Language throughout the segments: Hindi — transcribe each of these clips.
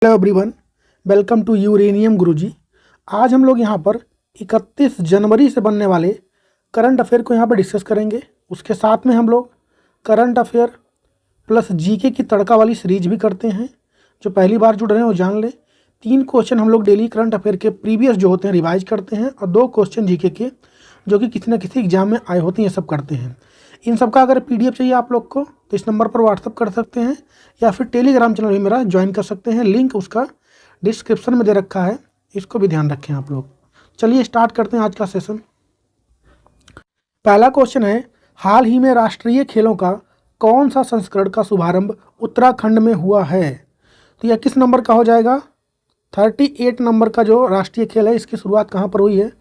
Hello everyone, welcome to uranium Guruji. आज हम लोग यहाँ पर 31 जनवरी से बनने वाले करंट अफेयर को यहाँ पर डिस्कस करेंगे। उसके साथ में हम लोग करंट अफेयर प्लस जीके की तड़का वाली सीरीज भी करते हैं। जो पहली बार जुड़ रहे हैं वो जान लें, 3 क्वेश्चन हम लोग डेली करंट अफेयर के प्रीवियस जो होते हैं रिवाइज करते हैं और 2 क्वेश्चन जीके के जो कि किसी न किसी एग्जाम में आए होते हैं, ये सब करते हैं। इन सब का अगर पीडीएफ चाहिए आप लोग को तो इस नंबर पर व्हाट्सअप कर सकते हैं या फिर टेलीग्राम चैनल भी मेरा ज्वाइन कर सकते हैं। लिंक उसका डिस्क्रिप्शन में दे रखा है, इसको भी ध्यान रखें आप लोग। चलिए स्टार्ट करते हैं आज का सेशन। पहला क्वेश्चन है, हाल ही में राष्ट्रीय खेलों का कौन सा संस्करण का शुभारंभ उत्तराखंड में हुआ है? तो यह किस नंबर का हो जाएगा? 38 नंबर का जो राष्ट्रीय खेल है इसकी शुरुआत कहाँ पर हुई है?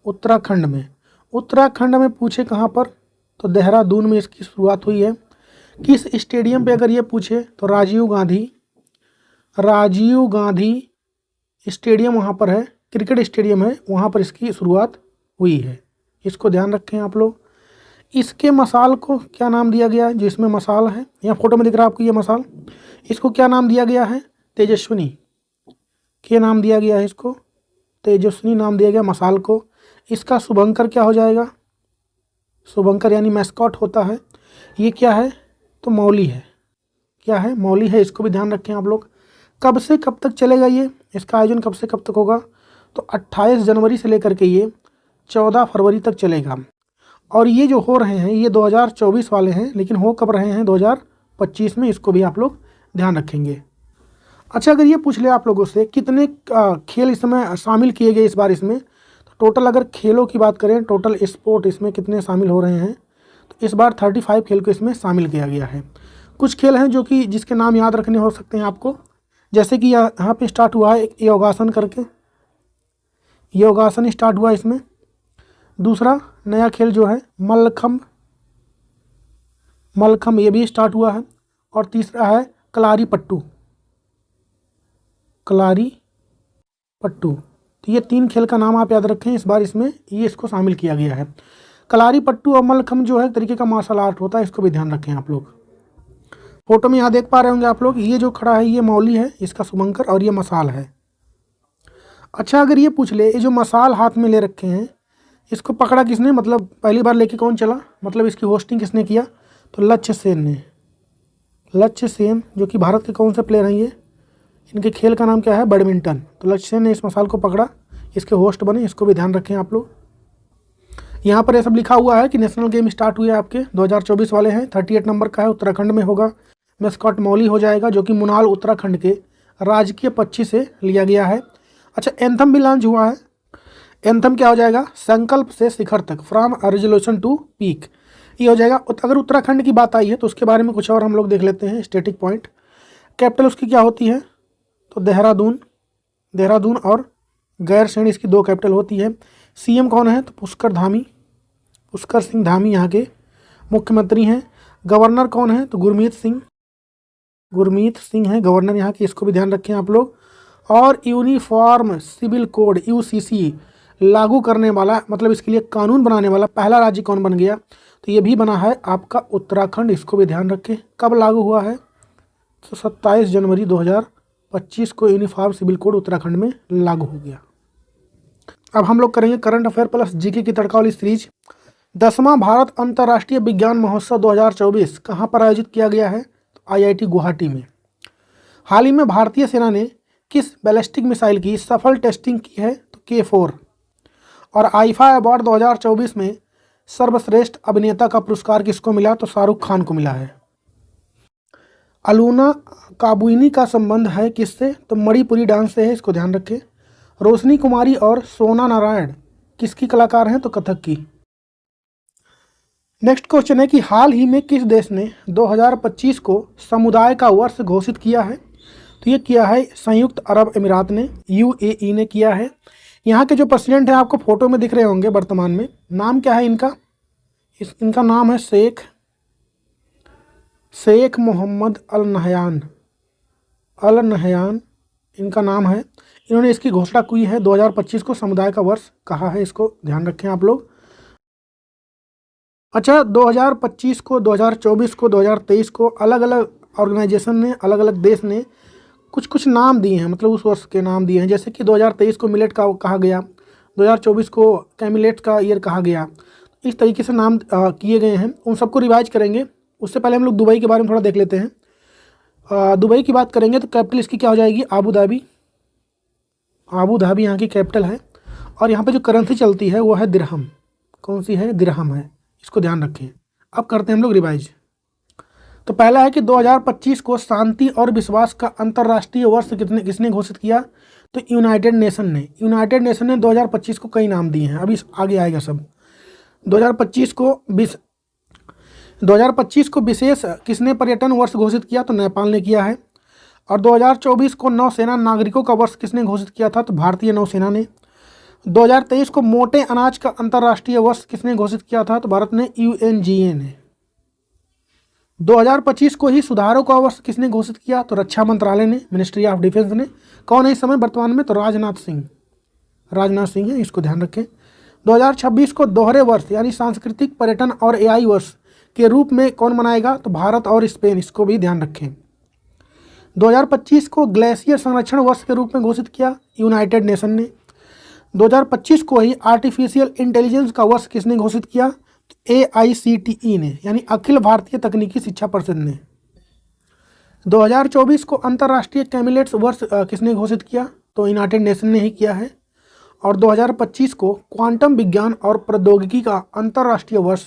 उत्तराखंड में। उत्तराखंड में पूछे कहाँ पर? तो देहरादून में इसकी शुरुआत हुई है। किस स्टेडियम पे अगर ये पूछे तो राजीव गांधी स्टेडियम वहाँ पर है, क्रिकेट स्टेडियम है, वहाँ पर इसकी शुरुआत हुई है। इसको ध्यान रखें आप लोग। इसके मसाल को क्या नाम दिया गया है? जिसमें मसाल है, यहाँ फोटो में दिख रहा है आपको ये मसाल, इसको क्या नाम दिया गया है? तेजस्विनी के नाम दिया गया है, इसको तेजस्विनी नाम दिया गया मसाल को। इसका शुभंकर क्या हो जाएगा? शुभंकर यानी मैस्कॉट होता है। ये क्या है? तो मौली है। क्या है? मौली है। इसको भी ध्यान रखें आप लोग। कब से कब तक चलेगा ये? इसका आयोजन कब से कब तक होगा? तो 28 जनवरी से लेकर के ये 14 फरवरी तक चलेगा। और ये जो हो रहे हैं ये 2024 वाले हैं, लेकिन हो कब रहे हैं? 2025 में। इसको भी आप लोग ध्यान रखेंगे। अच्छा, अगर ये पूछ ले आप लोगों से कितने खेल इसमें शामिल किए गए इस बार इसमें, तो टोटल अगर खेलों की बात करें, टोटल स्पोर्ट इसमें कितने शामिल हो रहे हैं, तो इस बार 35 खेल को इसमें शामिल किया गया है। कुछ खेल हैं जो कि जिसके नाम याद रखने हो सकते हैं आपको, जैसे कि यहाँ पे स्टार्ट हुआ है एक योगासन करके, योगासन स्टार्ट हुआ इसमें। दूसरा नया खेल जो है मल्लखम्ब, ये भी स्टार्ट हुआ है। और तीसरा है कलारी पट्टू। तो ये 3 खेल का नाम आप याद रखें, इस बार इसमें ये इसको शामिल किया गया है। कलारी पट्टू और मल्लखम्ब जो है एक तरीके का मार्शल आर्ट होता है, इसको भी ध्यान रखें आप लोग। फोटो में यहाँ देख पा रहे होंगे आप लोग, ये जो खड़ा है ये मौली है, इसका शुभंकर, और ये मसाल है। अच्छा, अगर ये पूछ ले, ये जो मसाल हाथ में ले रखे हैं इसको पकड़ा किसने, मतलब पहली बार लेके कौन चला, मतलब इसकी होस्टिंग किसने किया? तो लक्ष्य सेन ने। लक्ष्य सेन जो कि भारत के कौन से प्लेयर हैं ये, इनके खेल का नाम क्या है? बैडमिंटन। तो लक्ष्य सेन ने इस मसाल को पकड़ा, इसके होस्ट बने, इसको भी ध्यान रखें आप लोग। यहाँ पर ये सब लिखा हुआ है कि नेशनल गेम स्टार्ट हुए आपके 2024 वाले हैं। 38 नंबर का है, उत्तराखंड में होगा। मैस्कॉट मौली हो जाएगा, जो कि मुनाल उत्तराखंड के राजकीय पक्षी से लिया गया है। अच्छा, एंथम भी लॉन्च हुआ है। एंथम क्या हो जाएगा? संकल्प से शिखर तक, फ्रॉम रेजोल्यूशन टू पीक, ये हो जाएगा। अगर उत्तराखंड की बात आई है तो उसके बारे में कुछ और हम लोग देख लेते हैं। स्टैटिक पॉइंट, कैपिटल उसकी क्या होती है? तो देहरादून और गैरसैंण इसकी 2 कैपिटल होती है। सीएम कौन है? तो पुष्कर सिंह धामी यहाँ के मुख्यमंत्री हैं। गवर्नर कौन है? तो गुरमीत सिंह है गवर्नर यहाँ के, इसको भी ध्यान रखें आप लोग। और यूनिफॉर्म सिविल कोड यूसीसी लागू करने वाला, मतलब इसके लिए कानून बनाने वाला पहला राज्य कौन बन गया? तो ये भी बना है आपका उत्तराखंड, इसको भी ध्यान रखें। कब लागू हुआ है? तो 27 जनवरी 2025 को यूनिफॉर्म सिविल कोड उत्तराखंड में लागू हो गया। अब हम लोग करेंगे करंट अफेयर प्लस जीके की तड़का वाली सीरीज। 10वां भारत अंतर्राष्ट्रीय विज्ञान महोत्सव 2024 कहाँ पर आयोजित किया गया है? तो आईआईटी गुवाहाटी में। हाल ही में भारतीय सेना ने किस बैलिस्टिक मिसाइल की सफल टेस्टिंग की है? तो K4। और आईफा अवार्ड 2024 में सर्वश्रेष्ठ अभिनेता का पुरस्कार किसको मिला? तो शाहरुख खान को मिला है। अलूना काबुइनी का संबंध है किससे? तो मणिपुरी डांस से है, इसको ध्यान रखें। रोशनी कुमारी और सोना नारायण किसकी कलाकार हैं? तो कथक की। नेक्स्ट क्वेश्चन है कि हाल ही में किस देश ने 2025 को समुदाय का वर्ष घोषित किया है? तो ये किया है संयुक्त अरब अमीरात ने, यूएई ने किया है। यहाँ के जो प्रेसिडेंट हैं आपको फोटो में दिख रहे होंगे वर्तमान में, नाम क्या है इनका? इनका नाम है शेख मोहम्मद अल नहयान इनका नाम है। इन्होंने इसकी घोषणा की है, 2025 को समुदाय का वर्ष कहा है, इसको ध्यान रखें आप लोग। अच्छा, 2025 को, 2024 को, 2023 को अलग अलग ऑर्गेनाइजेशन ने, अलग अलग देश ने कुछ कुछ नाम दिए हैं, मतलब उस वर्ष के नाम दिए हैं, जैसे कि 2023 को मिलेट का कहा गया, 2024 को कैमिलेट का ईयर कहा गया। इस तरीके से नाम किए गए हैं, उन सबको रिवाइज करेंगे। उससे पहले हम लोग दुबई के बारे में थोड़ा देख लेते हैं। दुबई की बात करेंगे तो कैपिटल इसकी क्या हो जाएगी, आबू धाबी। आबू धाबी यहाँ की कैपिटल है। और यहाँ पे जो करेंसी चलती है वो है दिरहम। कौन सी है, दिरहम है, इसको ध्यान रखें। अब करते हैं हम लोग रिवाइज। तो पहला है कि 2025 को शांति और विश्वास का अंतर्राष्ट्रीय वर्ष किसने घोषित किया, तो यूनाइटेड नेशन ने। यूनाइटेड नेशन ने 2025 को कई नाम दिए हैं, अभी आगे आएगा सब। 2025 को विशेष किसने पर्यटन वर्ष घोषित किया, तो नेपाल ने किया है। और 2024 को नौसेना नागरिकों का वर्ष किसने घोषित किया था, तो भारतीय नौसेना ने। 2023 को मोटे अनाज का अंतर्राष्ट्रीय वर्ष किसने घोषित किया था, तो भारत ने, UNGA ने। 2025 को ही सुधारों का वर्ष किसने घोषित किया, तो रक्षा मंत्रालय ने, मिनिस्ट्री ऑफ डिफेंस ने। कौन है इस समय वर्तमान में, तो राजनाथ सिंह है, इसको ध्यान रखें। 2026 को दोहरे वर्ष यानी सांस्कृतिक पर्यटन और AI वर्ष के रूप में कौन मनाएगा, तो भारत और स्पेन, इसको भी ध्यान रखें। 2025 को ग्लेशियर संरक्षण वर्ष के रूप में घोषित किया यूनाइटेड नेशन ने। 2025 को ही आर्टिफिशियल इंटेलिजेंस का वर्ष किसने घोषित किया, तो AICTE ने, यानी अखिल भारतीय तकनीकी शिक्षा परिषद ने। 2024 को अंतर्राष्ट्रीय कैमिलेट्स वर्ष किसने घोषित किया, तो यूनाइटेड नेशन ने ही किया है। और 2025 को क्वांटम विज्ञान और प्रौद्योगिकी का अंतर्राष्ट्रीय वर्ष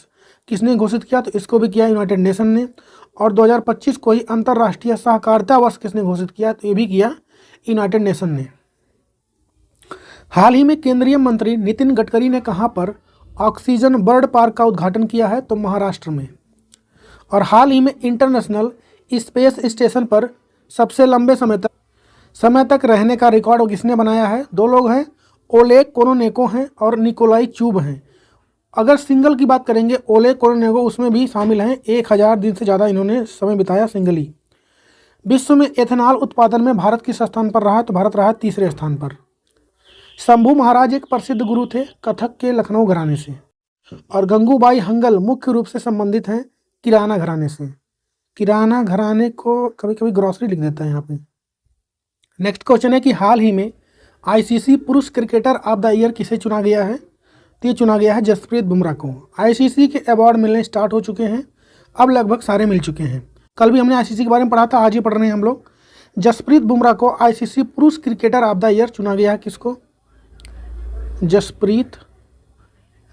किसने घोषित किया, तो इसको भी किया यूनाइटेड नेशन ने। और 2025 को ही अंतर्राष्ट्रीय सहकारिता वर्ष किसने घोषित किया, तो ये भी किया यूनाइटेड नेशन ने। हाल ही में केंद्रीय मंत्री नितिन गडकरी ने कहां पर ऑक्सीजन बर्ड पार्क का उद्घाटन किया है, तो महाराष्ट्र में। और हाल ही में इंटरनेशनल स्पेस स्टेशन पर सबसे लंबे समय तक रहने का रिकॉर्ड किसने बनाया है, दो लोग हैं, ओलेग कोरोनेको हैं और निकोलाई चुब हैं। अगर सिंगल की बात करेंगे, ओलेग कोरोनेको उसमें भी शामिल हैं, 1000 दिन से ज़्यादा इन्होंने समय बिताया सिंगली। विश्व में एथेनॉल उत्पादन में भारत किस स्थान पर रहा, तो भारत रहा तीसरे स्थान पर। शंभू महाराज एक प्रसिद्ध गुरु थे कथक के लखनऊ घराने से। और गंगूबाई हंगल मुख्य रूप से संबंधित हैं किराना घराने से। किराना घराने को कभी कभी ग्रॉसरी लिख देता है यहाँ पे। नेक्स्ट क्वेश्चन है कि हाल ही में ICC पुरुष क्रिकेटर ऑफ द ईयर किसे चुना गया है, तो ये चुना गया है जसप्रीत बुमराह को। ICC के अवार्ड मिलने स्टार्ट हो चुके हैं, अब लगभग सारे मिल चुके हैं। कल भी हमने ICC के बारे में पढ़ा था, आज ही पढ़ रहे हैं हम लोग। जसप्रीत बुमराह को ICC पुरुष क्रिकेटर ऑफ द ईयर चुना गया है। किसको, जसप्रीत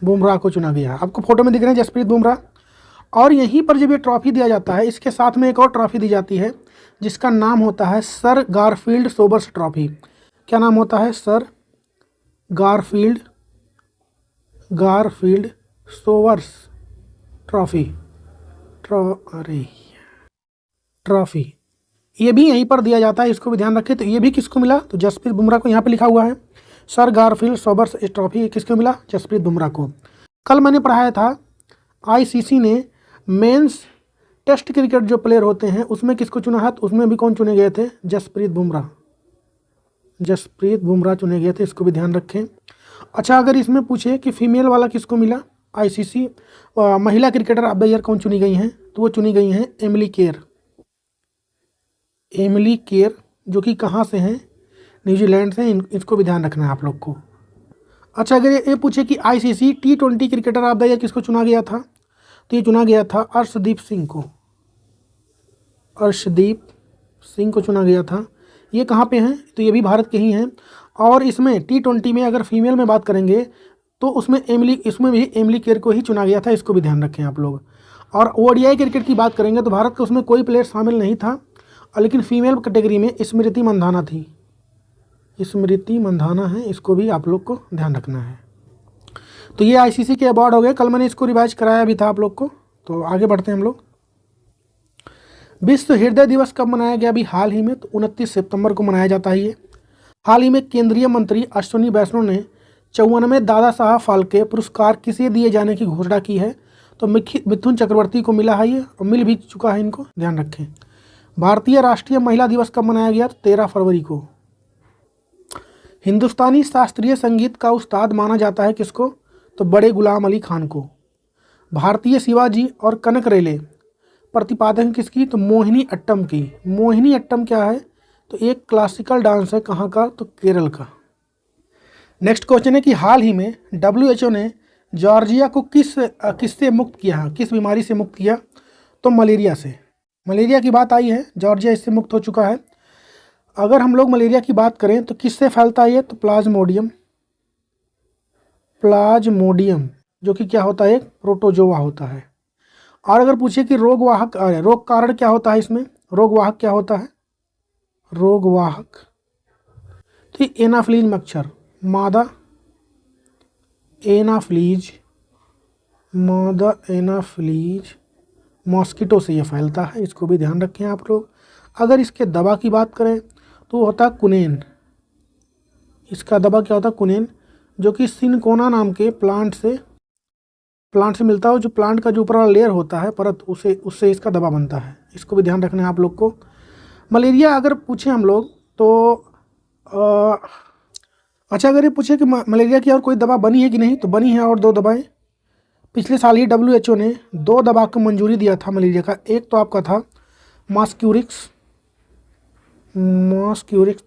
बुमराह को चुना गया। आपको फोटो में दिख रहे हैं जसप्रीत बुमराह। और यहीं पर जब ये ट्रॉफी दिया जाता है, इसके साथ में एक और ट्रॉफी दी जाती है जिसका नाम होता है सर गारफील्ड सोबर्स ट्रॉफी। क्या नाम होता है, सर गारफील्ड सोबर्स ट्रॉफी। ये भी यहीं पर दिया जाता है, इसको भी ध्यान रखें। तो ये भी किसको मिला, तो जसप्रीत बुमराह को। यहाँ पे लिखा हुआ है सर गारफील्ड सोबर्स ट्रॉफी किसको मिला, जसप्रीत बुमराह को। कल मैंने पढ़ाया था ICC ने मेंस टेस्ट क्रिकेट जो प्लेयर होते हैं उसमें किसको चुना है, तो उसमें भी कौन चुने गए थे, जसप्रीत बुमराह चुने गए थे, इसको भी ध्यान रखें। अच्छा, अगर इसमें पूछे कि फीमेल वाला किसको मिला, ICC महिला क्रिकेटर ऑफ द ईयर कौन चुनी गई हैं, तो वो चुनी गई हैं एमिली केयर, जो कि कहाँ से हैं, न्यूजीलैंड से। इसको भी ध्यान रखना है आप लोग को। अच्छा, अगर ये पूछे कि ICC T20 cricketer of the year किसको चुना गया था, तो ये चुना गया था अर्शदीप सिंह को चुना गया था। ये कहाँ पे हैं, तो ये भी भारत के ही हैं। और इसमें T20 में अगर फीमेल में बात करेंगे तो इसमें भी एमिली केयर को ही चुना गया था, इसको भी ध्यान रखें आप लोग। और ODI क्रिकेट की बात करेंगे तो भारत का उसमें कोई प्लेयर शामिल नहीं था, लेकिन फीमेल कैटेगरी में स्मृति मंधाना थी। स्मृति मंधाना है, इसको भी आप लोग को ध्यान रखना है। तो ये ICC के अवार्ड हो गए। कल मैंने इसको रिवाइज कराया भी था आप लोग को। तो आगे बढ़ते हैं हम लोग। विश्व हृदय दिवस कब मनाया गया, अभी हाल ही में, तो 29 सितंबर को मनाया जाता है ये। हाल ही में केंद्रीय मंत्री अश्विनी वैष्णव ने 54वें दादा साहब फाल्के पुरस्कार किसे दिए जाने की घोषणा की है, तो मिथुन चक्रवर्ती को मिला है ये, और मिल भी चुका है, इनको ध्यान रखें। भारतीय राष्ट्रीय महिला दिवस कब मनाया गया, 13 फरवरी को। हिंदुस्तानी शास्त्रीय संगीत का उस्ताद माना जाता है किसको, तो बड़े गुलाम अली खान को। भारतीय शिवाजी और कनक रेले प्रतिपादन किसकी, तो मोहिनी अट्टम की। मोहिनी अट्टम क्या है, तो ये क्लासिकल डांस है कहाँ का, तो केरल का। नेक्स्ट क्वेश्चन है कि हाल ही में WHO ने जॉर्जिया को किससे मुक्त किया, किस बीमारी से मुक्त किया, तो मलेरिया से। मलेरिया की बात आई है, जॉर्जिया इससे मुक्त हो चुका है। अगर हम लोग मलेरिया की बात करें तो किससे फैलता है ये, तो प्लाज्मोडियम जो कि क्या होता है, एक प्रोटोजोआ होता है। और अगर पूछे कि रोग कारण क्या होता है इसमें, रोगवाहक क्या होता है, रोगवाहक तो एनाफ्लीज मच्छर, मादा एनाफ्लीज मॉस्किटो से ये फैलता है, इसको भी ध्यान रखें आप लोग। अगर इसके दवा की बात करें तो वो होता है कुनेन। इसका दवा क्या होता है, कुनेन, जो कि सिनकोना नाम के प्लांट से मिलता है। जो प्लांट का जो ऊपर वाला लेयर होता है परत, उससे इसका दवा बनता है, इसको भी ध्यान रखना है आप लोग को। मलेरिया अगर पूछें हम लोग तो अच्छा, अगर ये पूछे कि मलेरिया की और कोई दवा बनी है कि नहीं, तो बनी है, और 2 दवाएं। पिछले साल ही WHO ने 2 दवा को मंजूरी दिया था मलेरिया का। एक तो आपका था मॉस्क्यूरिक्स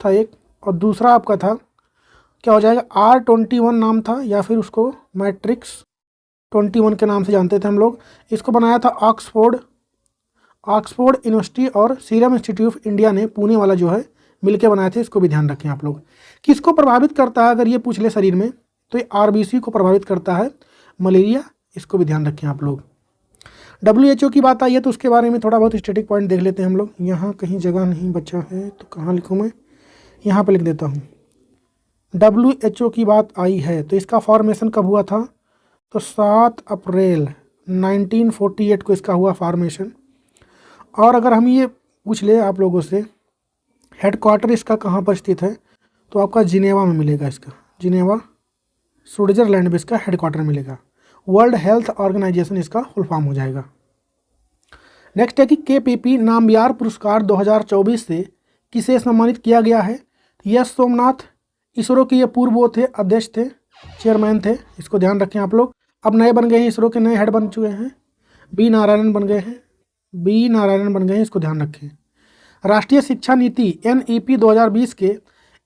था एक, और दूसरा आपका था क्या हो जाएगा, R21 नाम था, या फिर उसको मैट्रिक्स 21 के नाम से जानते थे हम लोग। इसको बनाया था ऑक्सफोर्ड यूनिवर्सिटी और सीरम इंस्टीट्यूट ऑफ इंडिया ने, पुणे वाला जो है, मिलके बनाए थे। इसको भी ध्यान रखें आप लोग। किसको प्रभावित करता है अगर ये पूछ ले शरीर में, तो ये RBC को प्रभावित करता है मलेरिया, इसको भी ध्यान रखें आप लोग। WHO की बात आई है तो उसके बारे में थोड़ा बहुत स्टैटिक पॉइंट देख लेते हैं हम लोग। यहाँ कहीं जगह नहीं बचा है तो कहाँ लिखूँ मैं, यहाँ पर लिख देता हूँ। WHO की बात आई है तो इसका फॉर्मेशन कब हुआ था, तो 7 अप्रैल 1948 को इसका हुआ फॉर्मेशन। और अगर हम ये पूछ ले आप लोगों से हेडक्वार्टर इसका कहाँ पर स्थित है, तो आपका जिनेवा में मिलेगा। इसका जिनेवा स्विट्जरलैंड में इसका हेडक्वार्टर मिलेगा। वर्ल्ड हेल्थ ऑर्गेनाइजेशन इसका फुल फॉर्म हो जाएगा। नेक्स्ट है कि KPP नामबियार पुरस्कार 2024 से किसे सम्मानित किया गया है। यस सोमनाथ, इसरो के ये पूर्व वो थे, अध्यक्ष थे, चेयरमैन थे, इसको ध्यान रखें आप लोग। अब नए बन गए हैं, इसरो के नए हेड बन चुके हैं, बी नारायणन बन गए हैं, इसको ध्यान रखें। राष्ट्रीय शिक्षा नीति NEP 2020 के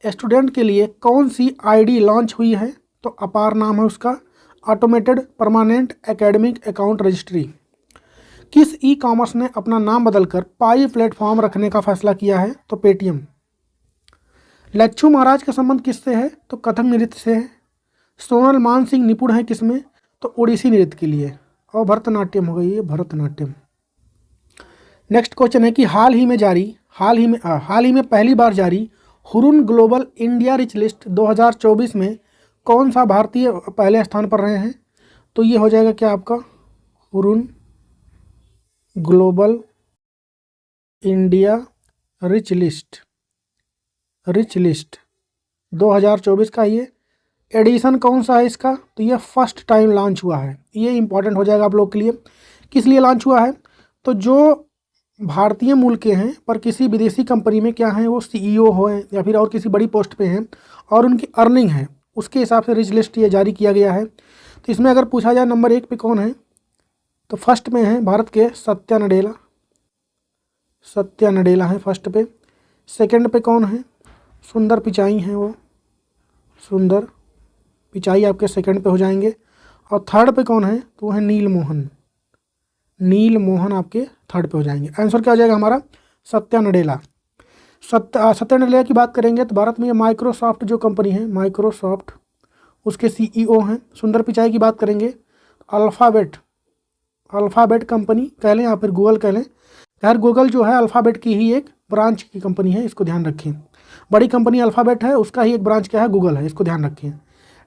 स्टूडेंट के लिए कौन सी ID लॉन्च हुई है, तो अपार नाम है उसका, automated permanent academic account registry. किस ई-कॉमर्स ने अपना नाम बदलकर पाई प्लेटफॉर्म रखने का फैसला किया है, तो पेटीएम। लच्छू महाराज का संबंध किससे है, तो कथक नृत्य से है। सोनल मान सिंह निपुण है किसमें, तो ओडिसी नृत्य के लिए। और भरतनाट्यम हो गई है, भरतनाट्यम। नेक्स्ट क्वेश्चन है कि हाल ही में पहली बार जारी Hurun global India rich list 2024 में कौन सा भारतीय पहले स्थान पर रहे हैं, तो ये हो जाएगा क्या आपका, Hurun global India rich list 2024 का ये एडिशन कौन सा है इसका, तो ये फर्स्ट टाइम लॉन्च हुआ है। ये इंपॉर्टेंट हो जाएगा आप लोग के लिए। किस लिए लॉन्च हुआ है, तो जो भारतीय मूल के हैं पर किसी विदेशी कंपनी में क्या हैं, वो CEO हो या फिर और किसी बड़ी पोस्ट पे हैं और उनकी अर्निंग है, उसके हिसाब से रिच लिस्ट ये जारी किया गया है। तो इसमें अगर पूछा जाए नंबर 1 पे कौन है, तो फर्स्ट में है भारत के सत्या नडेला है फर्स्ट पे। सेकंड पे कौन है, सुंदर पिचाई हैं, वो सुंदर पिचाई आपके सेकंड पे हो जाएंगे। और थर्ड पे कौन है, तो वो है नील मोहन आपके थर्ड पे हो जाएंगे। आंसर क्या हो जाएगा हमारा, सत्या नडेला की बात करेंगे तो भारत में माइक्रोसॉफ्ट जो कंपनी है, माइक्रोसॉफ्ट उसके CEO हैं। सुंदर पिचाई की बात करेंगे अल्फ़ाबेट कंपनी कह लें या फिर गूगल कह लें। यार गूगल जो है अल्फ़ाबेट की ही एक ब्रांच की कंपनी है, इसको ध्यान रखें। बड़ी कंपनी अल्फ़ाबेट है, उसका ही एक ब्रांच क्या है, गूगल है, इसको ध्यान रखें।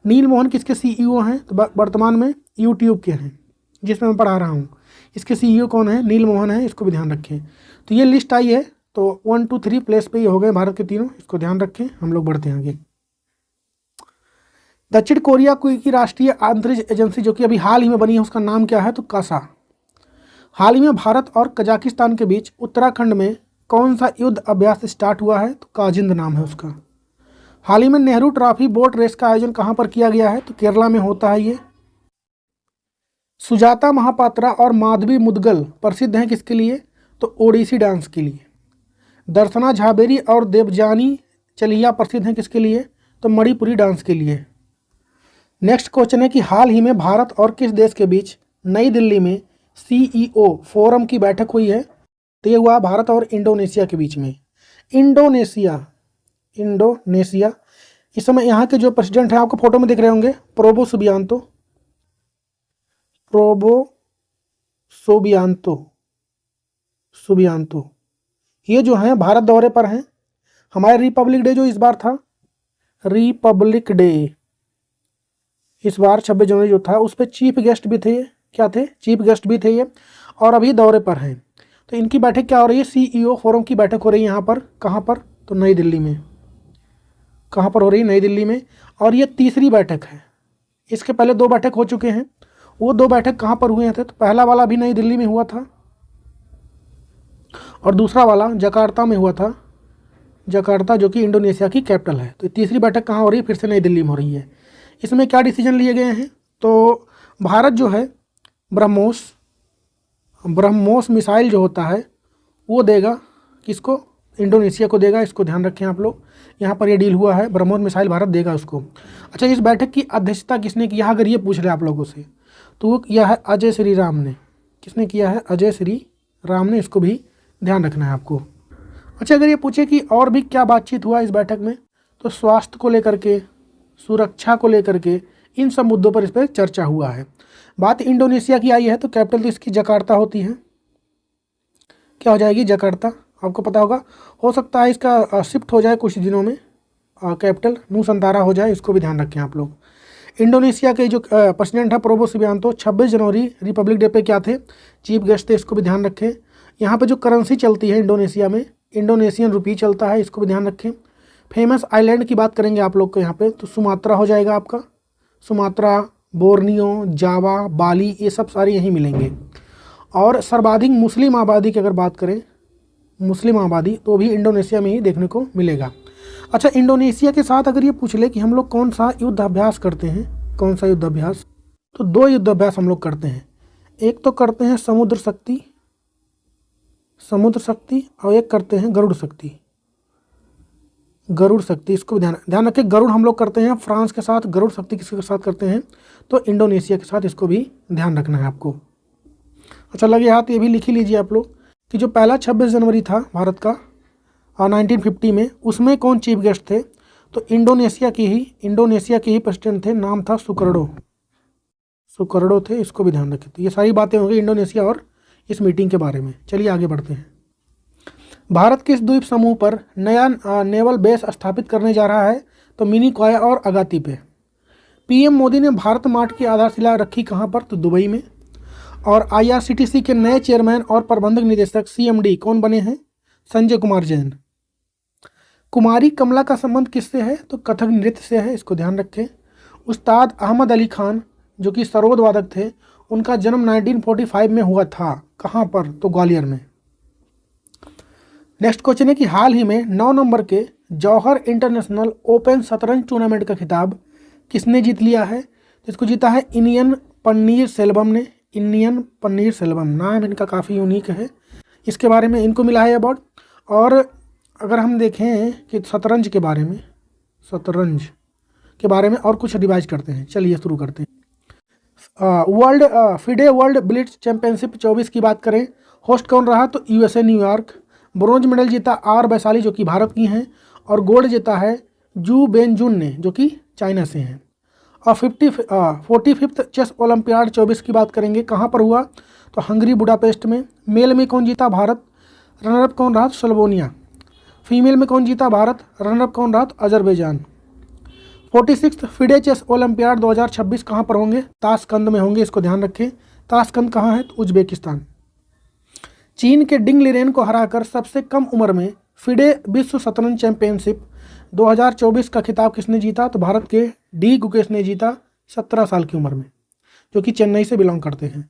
नील मोहन किसके CEO हैं, तो वर्तमान में यूट्यूब के हैं जिसमें मैं पढ़ा रहा हूँ। इसके CEO कौन है, नील मोहन है, इसको भी ध्यान रखें। तो ये लिस्ट आई है, तो 1 2 3 प्लेस पे ये हो गए भारत के तीनों, इसको ध्यान रखें। हम लोग बढ़ते हैं आगे। दक्षिण कोरिया की राष्ट्रीय अंतरिक्ष एजेंसी जो कि अभी हाल ही में बनी है, उसका नाम क्या है, तो कासा। हाल ही में भारत और कजाकिस्तान के बीच उत्तराखंड में कौन सा युद्ध अभ्यास स्टार्ट हुआ है, तो काजिंद नाम है उसका। हाल ही में नेहरू ट्रॉफी बोट रेस का आयोजन कहाँ पर किया गया है, तो केरला में होता है ये। सुजाता महापात्रा और माधवी मुदगल प्रसिद्ध हैं किसके लिए, तो ओडिसी डांस के लिए। दर्शना झाबेरी और देवजानी चलिया प्रसिद्ध हैं किसके लिए? तो मणिपुरी डांस के लिए। नेक्स्ट क्वेश्चन है कि हाल ही में भारत और किस देश के बीच नई दिल्ली में CEO फोरम की बैठक हुई है? तो ये हुआ भारत और इंडोनेशिया के बीच में। इंडोनेशिया इस समय यहाँ के जो प्रेसिडेंट हैं आपको फोटो में दिख रहे होंगे, प्रोबो सुबियांतो ये जो हैं भारत दौरे पर हैं। हमारे रिपब्लिक डे जो इस बार था, रिपब्लिक डे इस बार 26 जनवरी जो था, उस पर चीफ गेस्ट भी थे। क्या थे? चीफ गेस्ट भी थे ये, और अभी दौरे पर हैं। तो इनकी बैठक क्या हो रही है? CEO फोरम की बैठक हो रही है यहाँ पर। कहाँ पर? तो नई दिल्ली में। कहाँ पर हो रही है? नई दिल्ली में। और ये तीसरी बैठक है। इसके पहले 2 बैठक हो चुके हैं। वो 2 बैठक कहाँ पर हुए थे? तो पहला वाला भी नई दिल्ली में हुआ था और दूसरा वाला जकार्ता में हुआ था। जकार्ता जो कि इंडोनेशिया की कैपिटल है। तो तीसरी बैठक कहाँ हो रही है? फिर से नई दिल्ली में हो रही है। इसमें क्या डिसीजन लिए गए हैं? तो भारत जो है ब्रह्मोस मिसाइल जो होता है वो देगा किसको? इंडोनेशिया को देगा। इसको ध्यान रखें आप लोग, यहाँ पर ये डील हुआ है, ब्रह्मोस मिसाइल भारत देगा उसको। अच्छा, इस बैठक की अध्यक्षता किसने की? अगर ये पूछ रहे आप लोगों से तो वो किया है अजय श्री राम ने। किसने किया है? अजय श्री राम ने। इसको भी ध्यान रखना है आपको। अच्छा, अगर ये पूछे कि और भी क्या बातचीत हुआ इस बैठक में, तो स्वास्थ्य को लेकर के, सुरक्षा को लेकर के, इन सब मुद्दों पर इस पर चर्चा हुआ है। बात इंडोनेशिया की आई है तो कैपिटल तो इसकी जकार्ता होती है। क्या हो जाएगी? जकार्ता। आपको पता होगा, हो सकता है इसका शिफ्ट हो जाए कुछ दिनों में, कैपिटल नूसंतारा हो जाए। इसको भी ध्यान रखें आप लोग। इंडोनेशिया के जो प्रेसिडेंट है प्रोबो सुबियांतो 26 जनवरी रिपब्लिक डे पे क्या थे? चीफ गेस्ट थे। इसको भी ध्यान रखें। यहाँ पे जो करेंसी चलती है इंडोनेशिया में, इंडोनेशियन रुपी चलता है। इसको भी ध्यान रखें। फेमस आइलैंड की बात करेंगे आप लोग को यहाँ पे, तो सुमात्रा हो जाएगा आपका। सुमात्रा, बोर्नियो, जावा, बाली, ये सब सारे यहीं मिलेंगे। और सर्वाधिक मुस्लिम आबादी की अगर बात करें, मुस्लिम आबादी, तो भी इंडोनेशिया में ही देखने को मिलेगा। अच्छा, इंडोनेशिया के साथ अगर ये पूछ ले कि हम लोग कौन सा युद्ध अभ्यास करते हैं, कौन सा युद्ध अभ्यास, तो 2 युद्ध अभ्यास हम लोग करते हैं। एक तो करते हैं समुद्र शक्ति और एक करते हैं गरुड़ शक्ति। इसको ध्यान रखें। गरुड़ हम लोग करते हैं फ्रांस के साथ, गरुड़ शक्ति किसके साथ करते हैं? तो इंडोनेशिया के साथ। इसको भी ध्यान रखना है आपको। अच्छा, लगे हाथ ये भी लिख ही लीजिए आप लोग कि जो पहला 26 जनवरी था भारत का 1950 में, उसमें कौन चीफ गेस्ट थे? तो इंडोनेशिया के ही प्रेसिडेंट थे। नाम था सुकर्डो थे। इसको भी ध्यान रखें। तो ये सारी बातें हो गई इंडोनेशिया और इस मीटिंग के बारे में। चलिए आगे बढ़ते हैं। भारत किस द्वीप समूह पर नया नेवल बेस स्थापित करने जा रहा है? तो मिनिकॉय और अगाती पे। PM मोदी ने भारत मार्ट की आधारशिला रखी कहाँ पर? तो दुबई में। और IRCTC के नए चेयरमैन और प्रबंधक निदेशक CMD कौन बने हैं? संजय कुमार जैन। कुमारी कमला का संबंध किससे है? तो कथक नृत्य से है। इसको ध्यान रखें। उस्ताद अहमद अली खान जो कि सरोद वादक थे, उनका जन्म 1945 में हुआ था। कहाँ पर? तो ग्वालियर में। नेक्स्ट क्वेश्चन है कि हाल ही में 9 नंबर के जौहर इंटरनेशनल ओपन शतरंज टूर्नामेंट का खिताब किसने जीत लिया है? तो इसको जीता है इनियन पन्नीर सेल्वम ने। इनियन पन्नीर सेल्वम, नाम इनका काफ़ी यूनिक है। इसके बारे में इनको मिला है अवार्ड। और अगर हम देखें कि शतरंज के बारे में और कुछ रिवाइज करते हैं। चलिए शुरू करते हैं। फिडे वर्ल्ड ब्लिट्ज चैंपियनशिप 24 की बात करें, होस्ट कौन रहा? तो USA न्यूयॉर्क। ब्रॉन्ज मेडल जीता R वैशाली जो कि भारत की हैं, और गोल्ड जीता है जू बेनजुन ने जो कि चाइना से हैं। और 45th चेस ओलंपियाड 24 की बात करेंगे, कहाँ पर हुआ? तो हंगरी बुडापेस्ट में। मेल में कौन जीता? भारत। रनरअप कौन रहा? स्लोवेनिया। फीमेल में कौन जीता? भारत। रनरअप कौन रहा? Azerbaijan. 46th FIDE chess olympiad 2026 कहाँ पर होंगे? ताशकंद में होंगे। इसको ध्यान रखें। ताशकंद कहाँ है? तो उज्बेकिस्तान। चीन के डिंग लिरेन को हराकर सबसे कम उम्र में फिडे विश्व शतरंज चैंपियनशिप 2024 का खिताब किसने जीता? तो भारत के डी गुकेश ने जीता 17 साल की उम्र में, जो कि चेन्नई से बिलोंग करते हैं।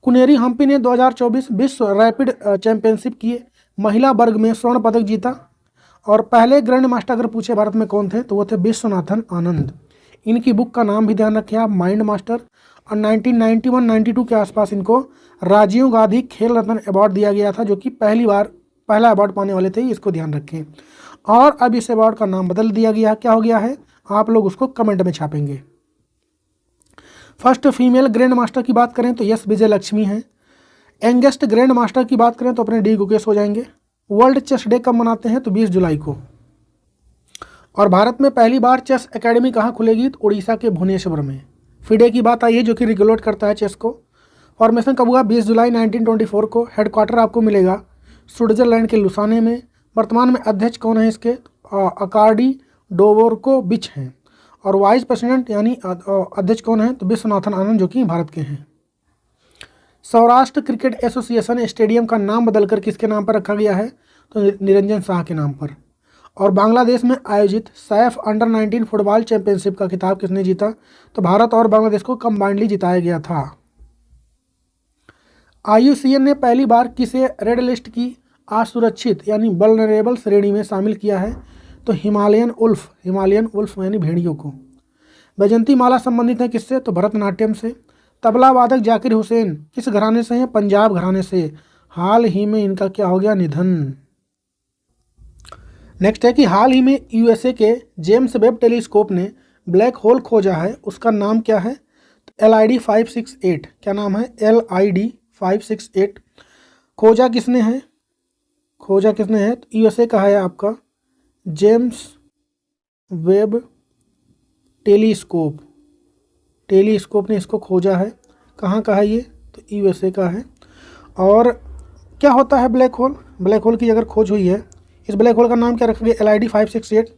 कुनेरी हम्पी ने 2024 विश्व रैपिड चैंपियनशिप की महिला वर्ग में स्वर्ण पदक जीता। और पहले ग्रैंड मास्टर अगर पूछे भारत में कौन थे, तो वो थे विश्वनाथन आनंद। इनकी बुक का नाम भी ध्यान रखें आप, माइंड मास्टर। और 1991-92 के आसपास इनको राजीव गांधी खेल रत्न अवार्ड दिया गया था, जो कि पहला अवार्ड पाने वाले थे, इसको ध्यान रखें। और अब इस अवार्ड का नाम बदल दिया गया, क्या हो गया है, आप लोग उसको कमेंट में छापेंगे। फर्स्ट फीमेल ग्रैंड मास्टर की बात करें तो यस विजय लक्ष्मी हैं। यंगेस्ट ग्रैंड मास्टर की बात करें तो अपने डी गुकेश हो जाएंगे। वर्ल्ड चेस डे कब मनाते हैं तो 20 जुलाई को। और भारत में पहली बार चेस एकेडमी कहाँ खुलेगी तो उड़ीसा के भुवनेश्वर में। फिडे की बात आई है जो कि रेगुलेट करता है चेस को। फॉर्मेशन कब हुआ, 20 जुलाई 1924 को। हेडक्वार्टर आपको मिलेगा स्विट्जरलैंड के लुसाने में। वर्तमान में अध्यक्ष कौन है इसके, अकार्डी डोवोरकोविच हैं। और वाइस प्रेसिडेंट यानी अध्यक्ष कौन है तो विश्वनाथन आनंद जो कि भारत के हैं। सौराष्ट्र क्रिकेट एसोसिएशन स्टेडियम का नाम बदलकर किसके नाम पर रखा गया है तो निरंजन शाह के नाम पर। और बांग्लादेश में आयोजित सैफ अंडर 19 फुटबॉल चैंपियनशिप का खिताब किसने जीता तो भारत और बांग्लादेश को कंबाइंडली जिताया गया था। IUCN ने पहली बार किसे रेड लिस्ट की असुरक्षित यानी वल्नरेबल श्रेणी में शामिल किया है तो हिमालयन उल्फ यानी भेड़ियों को। बैजंती माला संबंधित है किससे तो भरतनाट्यम से। तबला वादक जाकिर हुसैन किस घराने से हैं, पंजाब घराने से। हाल ही में इनका क्या हो गया, निधन। नेक्स्ट है कि हाल ही में USA के जेम्स वेब टेलीस्कोप ने ब्लैक होल खोजा है, उसका नाम क्या है LID 568। क्या नाम है LID 568। खोजा किसने है तो USA का है आपका जेम्स वेब टेलीस्कोप ने इसको खोजा है। कहाँ का है ये तो USA का है। और क्या होता है ब्लैक होल की अगर खोज हुई है, इस ब्लैक होल का नाम क्या रखा गया LID 568।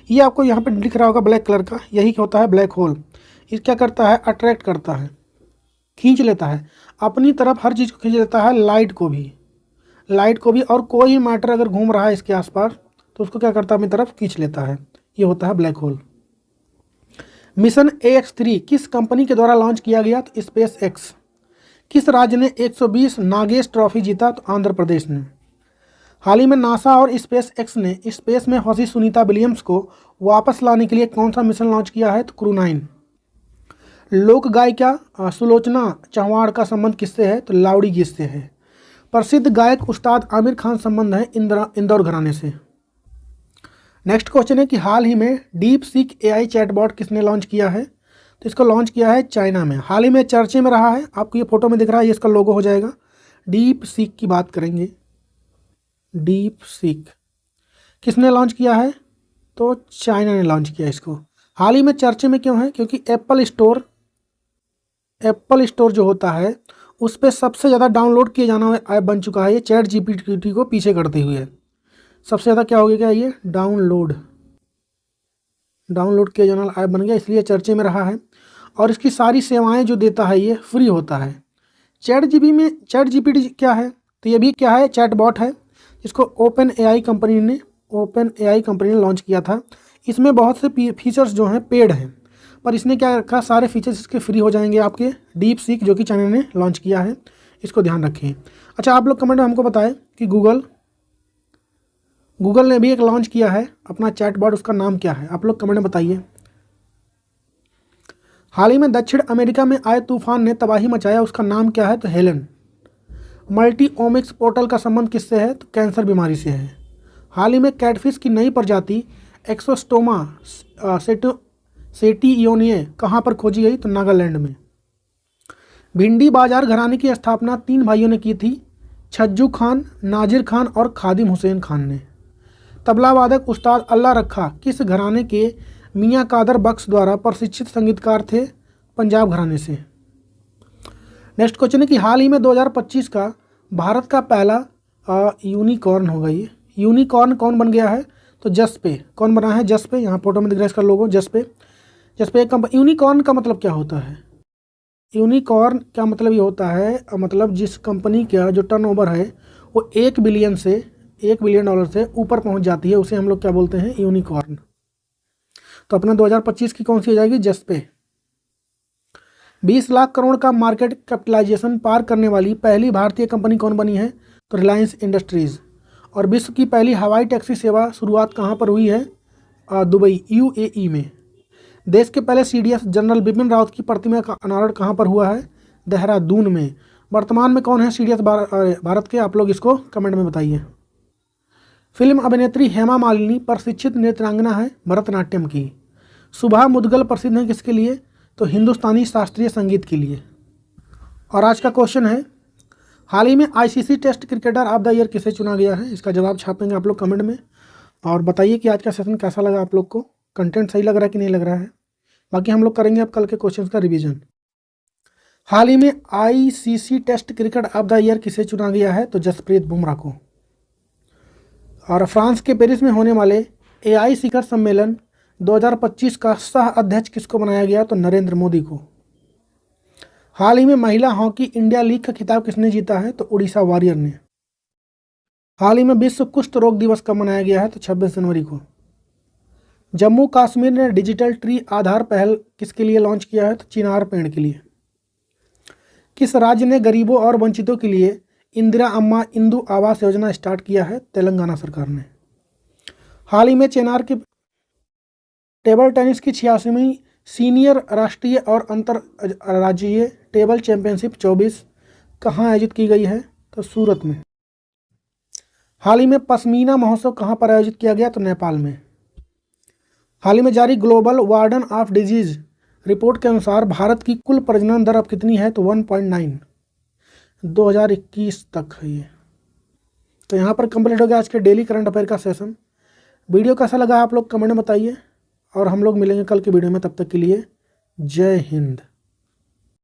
ये आपको यहाँ पे दिख रहा होगा ब्लैक कलर का, यही होता है ब्लैक होल। ये क्या करता है, अट्रैक्ट करता है, खींच लेता है अपनी तरफ, हर चीज़ को खींच लेता है, लाइट को भी। और कोई मैटर अगर घूम रहा है इसके आसपास तो उसको क्या करता है, अपनी तरफ खींच लेता है। ये होता है ब्लैक होल। मिशन AX3 किस कंपनी के द्वारा लॉन्च किया गया तो SpaceX। किस राज्य ने 120 नागेश ट्रॉफी जीता तो आंध्र प्रदेश ने। हाल ही में नासा और SpaceX ने स्पेस में फंसी सुनीता विलियम्स को वापस लाने के लिए कौन सा मिशन लॉन्च किया है तो क्रू 9। लोक गायिका सुलोचना चौहान का संबंध किससे है तो लावड़ी गीत से है। प्रसिद्ध गायक उस्ताद आमिर खान संबंध है इंदौर घराने से। नेक्स्ट क्वेश्चन है कि हाल ही में डीप सीक AI चैटबॉट किसने लॉन्च किया है तो इसको लॉन्च किया है चाइना में। हाल ही में चर्चे में रहा है, आपको ये फोटो में दिख रहा है, ये इसका लोगो हो जाएगा। डीप सीक की बात करेंगे, डीप सीक किसने लॉन्च किया है तो चाइना ने लॉन्च किया इसको। हाल ही में चर्चे में क्यों है क्योंकि एप्पल स्टोर जो होता है उस पर सबसे ज़्यादा डाउनलोड किया जाना ऐप बन चुका है ये ChatGPT को पीछे करते हुए। सबसे ज़्यादा क्या हो गया, ये डाउनलोड किया जाना ऐप बन गया, इसलिए चर्चे में रहा है। और इसकी सारी सेवाएं जो देता है ये फ्री होता है। ChatGPT क्या है तो ये भी क्या है, चैटबॉट है, जिसको OpenAI कंपनी ने लॉन्च किया था। इसमें बहुत से फीचर्स जो हैं पेड हैं, पर इसने क्या रखा, सारे फीचर्स इसके फ्री हो जाएंगे आपके। डीप सीक जो कि चाइना ने लॉन्च किया है, इसको ध्यान रखें। अच्छा, आप लोग कमेंट में हमको बताएं कि गूगल ने भी एक लॉन्च किया है अपना चैटबॉट, उसका नाम क्या है, आप लोग कमेंट में बताइए। हाल ही में दक्षिण अमेरिका में आए तूफान ने तबाही मचाया, उसका नाम क्या है तो हेलन। मल्टी ओमिक्स पोर्टल का संबंध किससे है तो कैंसर बीमारी से है। हाल ही में कैटफिश की नई प्रजाति एक्सोस्टोमा सेटियोनिये कहाँ पर खोजी गई तो नागालैंड में। भिंडी बाजार घराने की स्थापना 3 भाइयों ने की थी, छज्जू खान, नाजिर खान और खादिम हुसैन खान ने। तबला वादक उस्ताद अल्लाह रखा किस घराने के मियाँ कादर बख्श द्वारा प्रशिक्षित संगीतकार थे, पंजाब घराने से। नेक्स्ट क्वेश्चन है कि हाल ही में 2025 का भारत का पहला यूनिकॉर्न होगा। ये यूनिकॉर्न कौन बन गया है तो जसपे। कौन बना है, जसपे। यहाँ फोटो में दिख रहा है इसका लोगो, जसपे एक कंपनी। यूनिकॉर्न का मतलब क्या होता है, यूनिकॉर्न का मतलब ये होता है, मतलब जिस कंपनी का जो टर्नओवर है वो 1 बिलियन डॉलर से ऊपर पहुंच जाती है, उसे हम लोग क्या बोलते हैं, यूनिकॉर्न। तो अपना 2025 की कौन सी हो जाएगी, जसपे। 20 लाख करोड़ का मार्केट कैपिटलाइजेशन पार करने वाली पहली भारतीय कंपनी कौन बनी है तो रिलायंस इंडस्ट्रीज़। और विश्व की पहली हवाई टैक्सी सेवा शुरुआत कहाँ पर हुई है, दुबई UAE में। देश के पहले CDS जनरल बिपिन रावत की प्रतिमा का अनावरण कहाँ पर हुआ है, देहरादून में। वर्तमान में कौन है CDS भारत के, आप लोग इसको कमेंट में बताइए। फिल्म अभिनेत्री हेमा मालिनी प्रशिक्षित नृत्यांगना है भरतनाट्यम की। सुभा मुदगल प्रसिद्ध है किसके लिए? तो हिंदुस्तानी शास्त्रीय संगीत के लिए। और आज का क्वेश्चन है, हाल ही में ICC test cricketer of the year किसे चुना गया है? इसका जवाब छापेंगे आप लोग कमेंट में, और बताइए कि आज का सेशन कैसा लगा आप लोग को, कंटेंट सही लग रहा है कि नहीं लग रहा है। बाकी हम लोग करेंगे अब कल के क्वेश्चंस का रिवीजन। हाल ही में ICC test cricket of the year किसे चुना गया है? तो जसप्रीत बुमराह को। और फ्रांस के पेरिस में होने वाले एआई शिखर सम्मेलन 2025 का सह अध्यक्ष किसको बनाया गया? तो नरेंद्र मोदी को। हाल ही में महिला हॉकी इंडिया लीग का खिताब किसने जीता है? तो उड़ीसा वॉरियर ने। हाल ही में विश्व कुष्ठ रोग दिवस कब मनाया गया है? तो 26 जनवरी को। जम्मू कश्मीर ने डिजिटल ट्री आधार पहल किसके लिए लॉन्च किया है? तो चिनार पेड़ के लिए। किस राज्य ने गरीबों और वंचितों के लिए इंदिरा अम्मा इंदु आवास योजना स्टार्ट किया है? तेलंगाना सरकार ने। हाल ही में चेन्नई के टेबल टेनिस की 86वीं सीनियर राष्ट्रीय और अंतर्राज्यीय टेबल चैंपियनशिप 24 कहाँ आयोजित की गई है? तो सूरत में। हाल ही में पश्मीना महोत्सव कहाँ पर आयोजित किया गया? तो नेपाल में। हाल ही में जारी global warden of disease report के अनुसार भारत की कुल प्रजनन दर अब कितनी है? तो 1.9 2021 तक है ये। तो यहाँ पर कंप्लीट हो गया आज के डेली करंट अफेयर का सेशन। वीडियो कैसा लगा आप लोग कमेंट में बताइए, और हम लोग मिलेंगे कल के वीडियो में। तब तक के लिए जय हिंद।